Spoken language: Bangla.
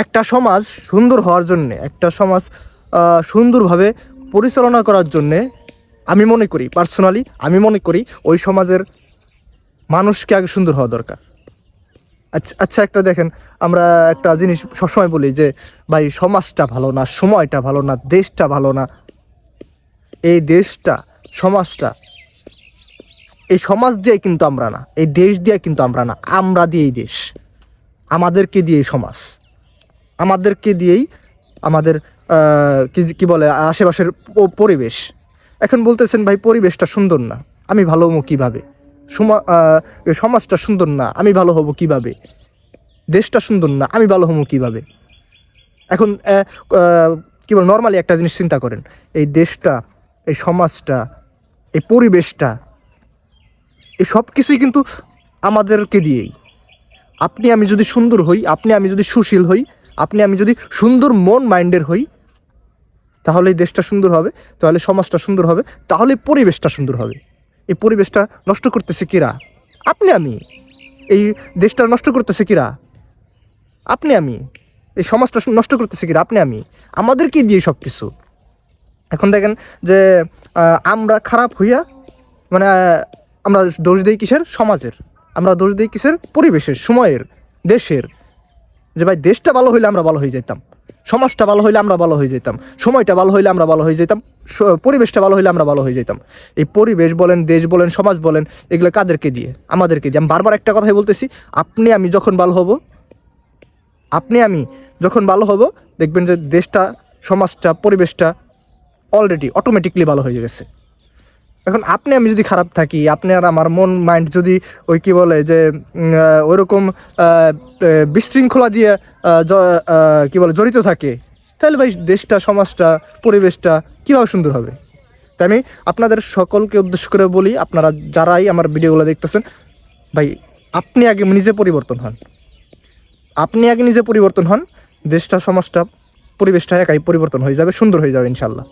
একটা সমাজ সুন্দর হওয়ার জন্যে, একটা সমাজ সুন্দরভাবে পরিচালনা করার জন্যে আমি মনে করি, পার্সোনালি আমি মনে করি ওই সমাজের মানুষকে আগে সুন্দর হওয়া দরকার। আচ্ছা আচ্ছা, একটা দেখেন, আমরা একটা জিনিস সবসময় বলি যে ভাই সমাজটা ভালো না, সময়টা ভালো না, দেশটা ভালো না। এই দেশটা, সমাজটা, এই সমাজ দিয়ে কিন্তু আমরা না, এই দেশ দিয়ে কিন্তু আমরা না, আমরা দিয়েই দেশ, আমাদেরকে দিয়েই সমাজ, আমাদেরকে দিয়েই আমাদের কি বলে আশেপাশের পরিবেশ। এখন বলতেছেন ভাই পরিবেশটা সুন্দর না, আমি ভালো হবো কীভাবে? সমাজটা সুন্দর না, আমি ভালো হব কিভাবে? দেশটা সুন্দর না, আমি ভালো হবো কীভাবে? এখন কী বল, নর্মালি একটা জিনিস চিন্তা করেন, এই দেশটা, এই সমাজটা, এই পরিবেশটা, এই সব কিছুই কিন্তু আমাদেরকে দিয়েই। আপনি আমি যদি সুন্দর হই, আপনি আমি যদি সুশীল হই, আপনি আমি যদি সুন্দর মন মাইন্ডের হই, তাহলে এই দেশটা সুন্দর হবে, তাহলে সমাজটা সুন্দর হবে, তাহলে পরিবেশটা সুন্দর হবে। এই পরিবেশটা নষ্ট করতেছে কিরা? আপনি আমি। এই দেশটা নষ্ট করতেছে কিরা? আপনি আমি। এই সমাজটা নষ্ট করতেছে কিরা? আপনি আমি। আমাদেরকে দিয়ে সব কিছু। এখন দেখেন যে আমরা খারাপ হইয়া, মানে আমরা দোষ দিই কিসের? সমাজের। আমরা দোষ দিই কিসের? পরিবেশের, সময়ের, দেশের। যে ভাই দেশটা ভালো হইলে আমরা ভালো হয়ে যেতাম, সমাজটা ভালো হইলে আমরা ভালো হয়ে যেতাম, সময়টা ভালো হইলে আমরা ভালো হয়ে যেতাম, পরিবেশটা ভালো হইলে আমরা ভালো হয়ে যেতাম। এই পরিবেশ বলেন, দেশ বলেন, সমাজ বলেন, এগুলো কাদেরকে দিয়ে? আমাদেরকে দিয়ে। আমি বারবার একটা কথাই বলতেছি, আপনি আমি যখন ভালো হব, আপনি আমি যখন ভালো হব, দেখবেন যে দেশটা, সমাজটা, পরিবেশটা অলরেডি অটোমেটিকলি ভালো হয়ে গেছে। এখন আপনি আমি যদি খারাপ থাকি, আপনি আর আমার মন মাইন্ড যদি ওই কী বলে যে ওইরকম বিশৃঙ্খলা দিয়ে কী বলে জড়িত থাকে, তাহলে ভাই দেশটা, সমাজটা, পরিবেশটা কীভাবে সুন্দর হবে? তাই আমি আপনাদের সকলকে উদ্দেশ্য করে বলি, আপনারা যারাই আমার ভিডিওগুলো দেখতেছেন, ভাই আপনি আগে নিজে পরিবর্তন হন, আপনি আগে নিজে পরিবর্তন হন, দেশটা, সমাজটা, পরিবেশটা একাই পরিবর্তন হয়ে যাবে, সুন্দর হয়ে যাবে ইনশাল্লাহ।